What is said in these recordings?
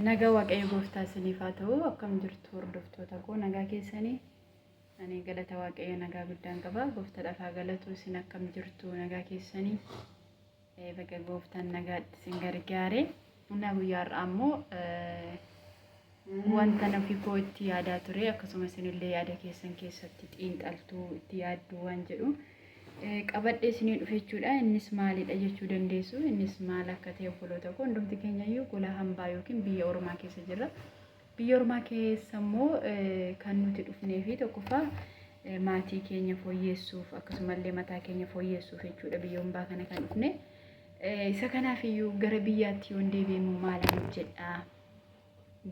nagaa waaqayyo gooftaa isiniif haa ta'u akkam jirtu hordoftoota koo nagaa keessanii ani galata waaqayyo nagaa guddaan qaba gooftaadhaaf haa galatu isin akkam jirtu nagaa keessanii baga gooftaan nagaatti isin gargaare humna guyyaa har'aa ammoo wanta nafi koo itti yaadaa ture akkasumas isinillee yaada keessan keessatti xiinxaltuu itti yaadduu waan jedhu qabadhee isinii dhufechuudha innis maalidha jechuu dandeessu innis maal akka ta'e obboloota koo hundumti keenyayyuu gola hambaa yookiin biyya ormaa keessa jirra biyya ormaa keessa immoo kan nuti dhufnee fi tokkoffaa maatii keenya fooyyeessuuf akkasumallee mataa keenya fooyyeessuuf jechuudha biyya hambaa kana kan dhufne isa kanaafiyyuu gara biyyaatti yoon deebi'emu maal hojjedha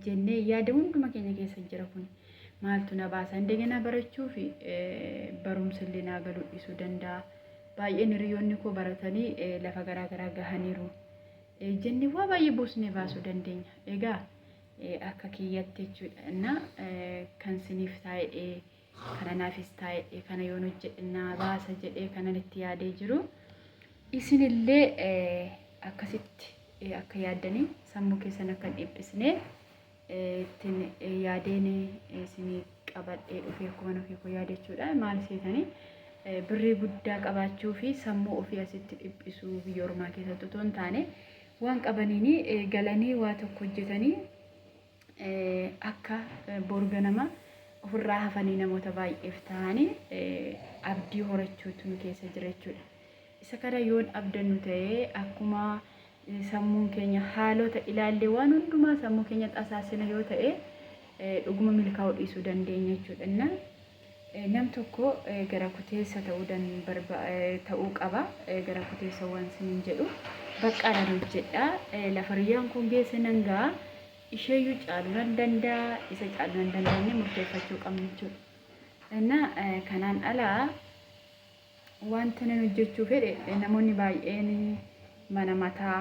jennee yaada hunduma keenya keessa jira kun maaltu na baasa indegena barachuu fi barumsa illee naa galuu dhiisuu danda'a baay'een hiriyoonni koo baratanii lafa garaa garaa gahaniiru jennee waa baay'ee buusnee baasuu dandeenya egaa akka kiyyatti jechuudha kan siniif taa'ee kana naafis taa'ee kana yoon hojjedha baasa jedhee kanan itti yaadee jiru isinillee akkasitti akka yaaddanii sammuu keessan akka dhiphisnee ittiin yaadeen isinii qabadhee dhufee akkuma nufi koo yaadachuudha maal seetanii birrii guddaa qabaachuu fi sammuu ofii asitti dhiphisuu biyya ormaa keessatti otoo hin taane waan qabaniini galanii waa tokko hojjetanii akka borga nama ofirraa hafanii namoota baay'eef ta'anii abdii horachuutu nu keessa jira jechuudha isa kana yoon abdannu ta'ee akkuma sammuun keenya haalota ilaallee waan hundumaa sammuu keenya xasaasina yoo ta'e dhuguma milkaa'uu dhiisuu dandeenya jechuudha nam tokko gara kuteessa ta'uu qaba gara kuteessa waan sinin jedhu baqqaadhaan hojjedha lafa riyyaan kun geesse nan ga'a isheeyyuu caaluu nan danda'a isa caaluu nan danda'anii murteeffachuu qabna jechuudha kanaan alaa wanta nan hojjechuu fedhe namoonni baay'een mana mataa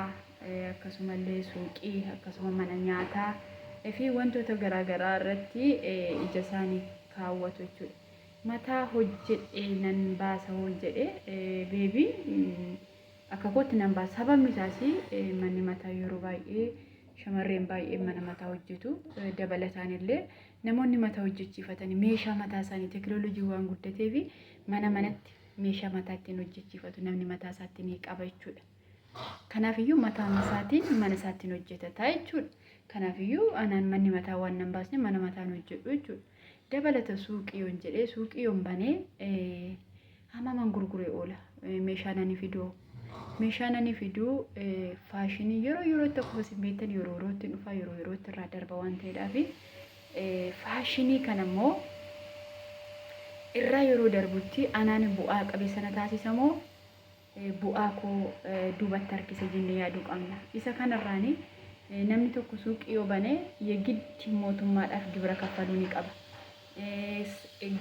akkasumallee suuqii akkasuma mana nyaataa fi wantoota garaa garaa irratti ija isaanii kaawwatu jechuudha. Mataa hojjedhee nan baasa hojjedhee beebii akka kootti nan baasa sababni isaas manni mataa yeroo baay'ee shamarreen baay'ee mana mataa hojjetu dabalataan illee namoonni mataa hojjechiifatanii meeshaa mataa isaanii teekinooloojii waan guddatee fi manatti meeshaa mataa ittiin hojjechiifatu namni mataa isaatti ni qaba jechuudha. Kanaafiyyuu mataan isaatiin mana isaatiin hojjetata jechuudha. Kanaafiyyuu anaan manni mataa waan nan baasne mana mataan hojjedhu jechuudha. Dabalata suuqii yoon jedhee suuqii yoon banee hamaman gurguree oola. Meeshaa nani fiduu faashinii yeroo yerootti akkuma isin beektan yeroo yerootti dhufa yeroo yerootti irraa darba waan ta'eedhaaf faashinii kanammoo irraa yeroo darbutti anaan bu'aa qabeessa na taasisamoo bu'aa koo duubatti harkisa jennee yaaduu qabna. Isa kanarraani namni tokko suuqii yoo bane yegitti mootummaadhaaf gibira kaffaluu ni qaba.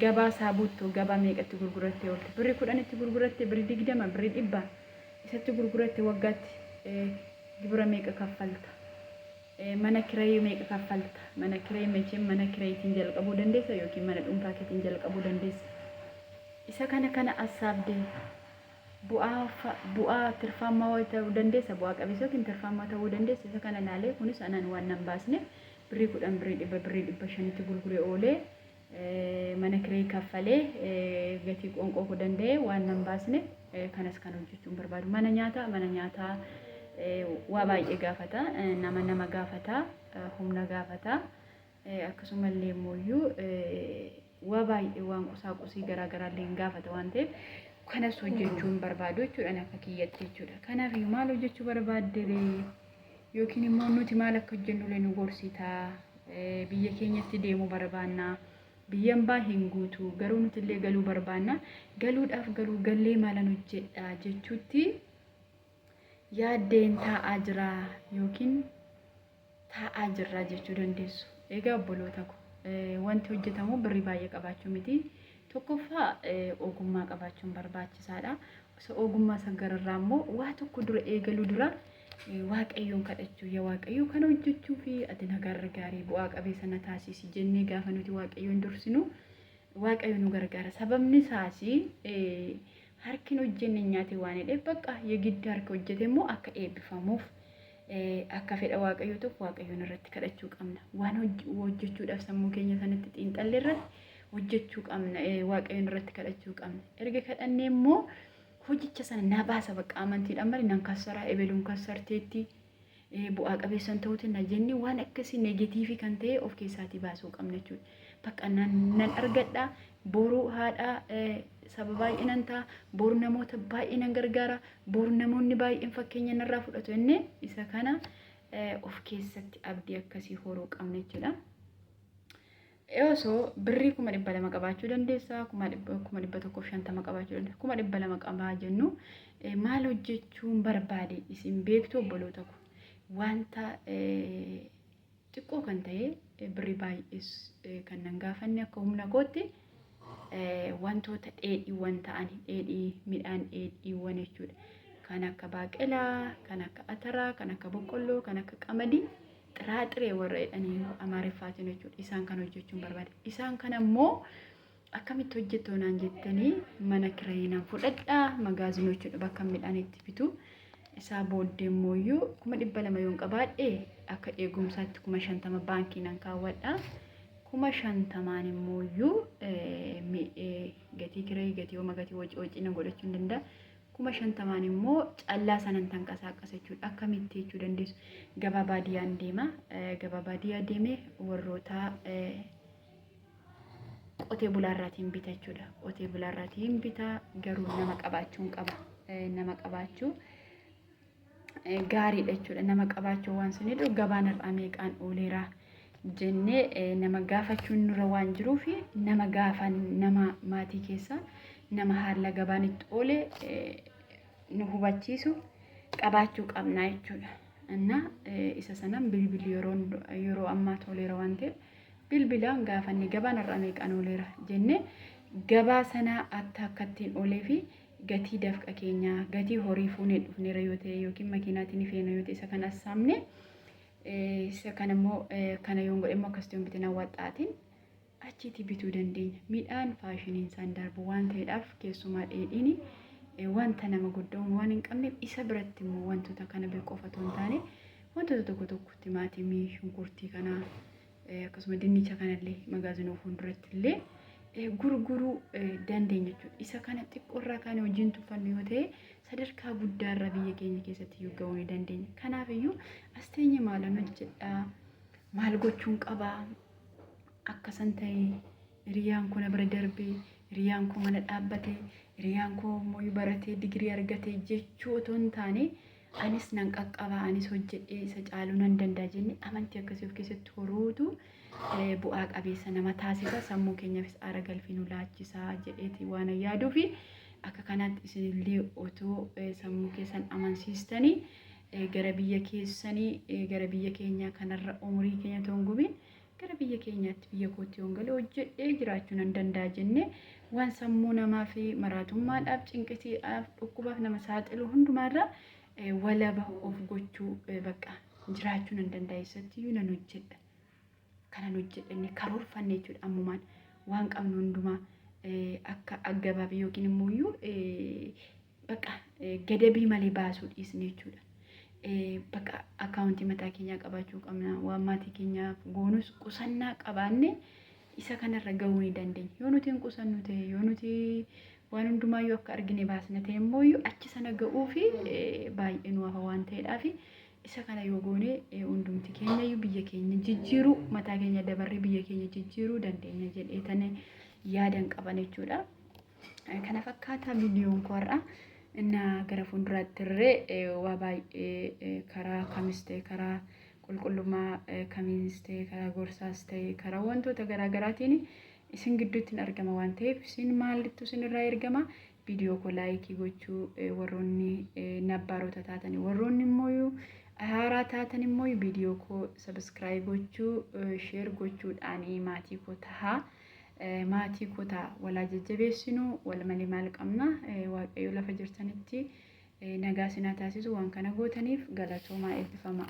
Gabaa saabuuttoo gabaa meeqatti gurgurattee oolte birrii 10 itti gurgurattee birrii 20 birrii 100 isatti gurgurattee waggaatti gibira meeqa kaffalta? Mana kirayii meeqa kaffalta? Mana kirayii mecheen mana kirayiitiin jalqabuu dandeessa yookiin mana dhuunfaa keetiin jalqabuu dandeessa? Isa kana asaabdee bu'aa tirfaamaa ta'uu dandeessa bu'aa qabeessa yookiin tirfaamaa ta'uu dandeessa isa kana ilaalee kunis anaan waan nan baasne birrii 10 birrii 100 birrii 500 itti gurguree oolee mana kirayii kaffalee gatii qonqoo ku danda'e waan nan baasne kanas kan hojjechuun barbaadu mana nyaataa waa baay'ee gaafata nama gaafata humna gaafata akkasumallee immoo waa baay'ee waan qusaaqusii garaa garaallee gaafata waan ta'eef kanas hojjechuun barbaadu jechuudha akka kiyyatti jechuudha. Kanaaf maal hojjechuu barbaadde yookiin immoo nuti maal akka hojjennu illee nu gorsitaa biyya keenyatti deemuu barbaanna biyyan baa hin guutu garuu nuti illee galuu barbaanna galuudhaaf garuu gallee maalan hojjedha jechuutti yaaddeen taa'aa jira yookiin taa'aa jirra jechuu dandeessu. Egaa obboloota ko wanti hojjetamu birrii baay'ee qabaachuu miti. Tokkoffaa ogummaa qabaachuun barbaachisaadha. Osoo ogummaa sagararraa immoo waa tokko dura eegaluu dura waaqayyoon kadhachuu yaa waaqayyoo kana hojjechuu fi ati nagarra gaarii bu'aa qabeessa na taasisi jennee gaafa nuti waaqayyoon dursinu waaqayyo nu gargaara. Sababni isaas harki hojjenne nyaate waan jedheef bakka yegiddi harka hojjete immoo akka eebbifamuuf akka fedha waaqayyoo tokko waaqayyoon irratti kadhachuu qabna. Waan hojjechuudhaaf sammuu keenya sanatti xiinxallee irratti hojjechuu qabna. Waaqayyoon irratti kadhachuu qabna. Erga kadhannee immoo hojicha sana na baasa bakka amantiidhaan malee nan kassaraa ebeluun kassarteetti bu'aa qabeessan ta'uutiin na jennee waan akkasii neegatiivii kan ta'e of keessaatii baasuu qabna jechuudha. Bakka nan argadha boruu haadha saba baay'inaan ta'a boru namoota baay'inaan gargaara boru namoonni baay'een fakkeenya narraa fudhatu jennee isa kana of keessatti abdii akkasii horuu qabna jechuudha. Osoo birrii 200 qabaachuu dandeessa 150 qabaachuu dandeessa 200 qabaa jennu maal hojjechuun barbaade isin beektu obboloota ko wanta xiqqoo kan ta'e birrii baay'ees kan nan gaafanne akka humna kootti wantoota dheedhiiwwan ta'anii dheedhii midhaan dheedhiiwwan jechuudha. Kan akka baaqelaa, kan akka ataraa, kan akka boqqolloo, kan akka qamadii xiraaxiree warra jedhanii amaariffaatiin jechuudha. Isaan kan hojjechuun barbaade. Isaan kana immoo akkamitti hojjettu naan jettanii mana kireeyinaan fudhadhaa magaazinoo jechuudha bakka midhaan itti bitu. Isaa booddee immoo 200 yoon qabaadhe akka eegumsaatti 50 baankii nan kaawwadha. 50 immoo gatii kireey gatii hooma gatii wacii nan godhachuu hin danda'a. 50 immoo callaa sanan tanqasaaqasa jechuudha. Akkamitti jechuu dandeessu gabaa baadiyyaa deema. Gabaa baadiyyaa deemee warroota qotee bulaarraatiin bita jechuudha. Qotee bulaarraatiin bita garuu nama qabaachuun qaba. Nama qabaachuu gaariidha jechuudha. Nama qabaachuu waan sanidha gabaan irraa meeqaan ooleera jennee nama gaafachuun nurra waan jiruuf nama gaafan nama maatii keessa nama haala gabaan itti oole nu hubachiisu qabaachuu qabna jechuudha. Inna isa sanan bilbili yeroo ammaa toleera waan ta'eef bilbilaan gaafanne gabaan irraa meeqaan ooleera jennee gabaa sana akkattiin oolee fi gatii dafqa keenya gatii horii fuunee dhufneera yoo ta'e yookiin makiinaatiin feena yoo ta'e isa kana saamne isa kana immoo kana yoon godhe immoo akkasitti yoon bitin hawwaxaatiin achitti bituu dandeenya. Midhaan faashiniin isaan darbu waan ta'eedhaaf keessumaa dheedhiin wanta nama guddaa waan hin qabneef isa biratti immoo wantoota kana beekoof otoo hin taane wantoota tokko tokko timaatimii shunkurtii kana akkasuma dinnicha kanallee magaazinoo fuulduratti illee gurguruu dandeenya jechuudha. Isa kana xiqqoorraa kan hojiin tuffannu yoo ta'e sadarkaa guddaarra biyya keenya keessatti yoo ga'uu ni dandeenya. Kanaaf iyyuu asteenya maalan hojjedhaa maal gochuun qabaa akkasan ta'e hiriyaan kun bira darbee hiriyaan kun mana dhaabbatee hiriyaan kun mooyuu baratee digirii argatee jechuu otoo hin taane anis nan qaqqabaa anis hojjedhee isa caaluu nan danda'a jennee amantii akkasii of keessatti horuutu bu'aa qabeessa nama taasisa sammuu keenyaafis aara galfii nu laachisaa jedheeti waan yaaduu fi akka kanaatti isinillee otoo sammuu keessan amansiistanii gara biyya keessanii gara biyya keenyaa kanarra umurii keenya ta'uun gubiin gara biyya keenyaatti biyya kootti yoon galee hojjedhee jiraachuu nan danda'a jennee waan sammuu namaa fi maraatummaadhaaf cinqisiidhaaf dhukkubaaf nama saaxilu hundumaarra walaba of gochuu bakka jiraachuu nan danda'a eessattiyyuu nan hojjedha. Kanan hojjedhanii karoorfanne jechuudha ammumaan waan qabnu hundumaa akka aggabaab yookiin immoo bakka gadabii malee baasuu dhiisne jechuudha. Bakka akkaawuntii mataa keenyaa qabaachuu qabna waan maatii keenyaaf goonus qusannaa qabaanne isa kanarra gahuu ni dandeenya. Yoo nuti hin qusannu ta'e yoo nuti waan hundumaayyuu akka argine baasna ta'e immoo achi sana ga'uu fi baay'ee nu hafa waan ta'eedhaaf isa kana yoo goone hundumti keenya biyya keenya jijjiiruu mataa keenya dabarree biyya keenya jijjiiruu dandeenya jedheetanii yaadan qaban jechuudha. Kana fakkaataa viidiyoon koo har'a inna gara fuulduraatti irree waa baay'ee karaa kamis ta'e karaa qulqullummaa kamiinis ta'e karaa gorsaas ta'e karaa wantoota garaagaraatiin isin gidduutti argama waan ta'eef isin maalittu isin irraa ergama viidiyoo koo laayikii gochuu warroonni nabbaarota taatanii warroonni immoo haaraa taatan immoo viidiyoo koo sabiskiraayib gochuu sheer gochuudhaan maatii koo tahaa maatii koo ta'a walaa jajjabeessinu wal malee maal qabna waaqayyo lafa jirtanitti nagaa sinaa taasisu waan kana gootaniif galatoomaa eebbifamaa.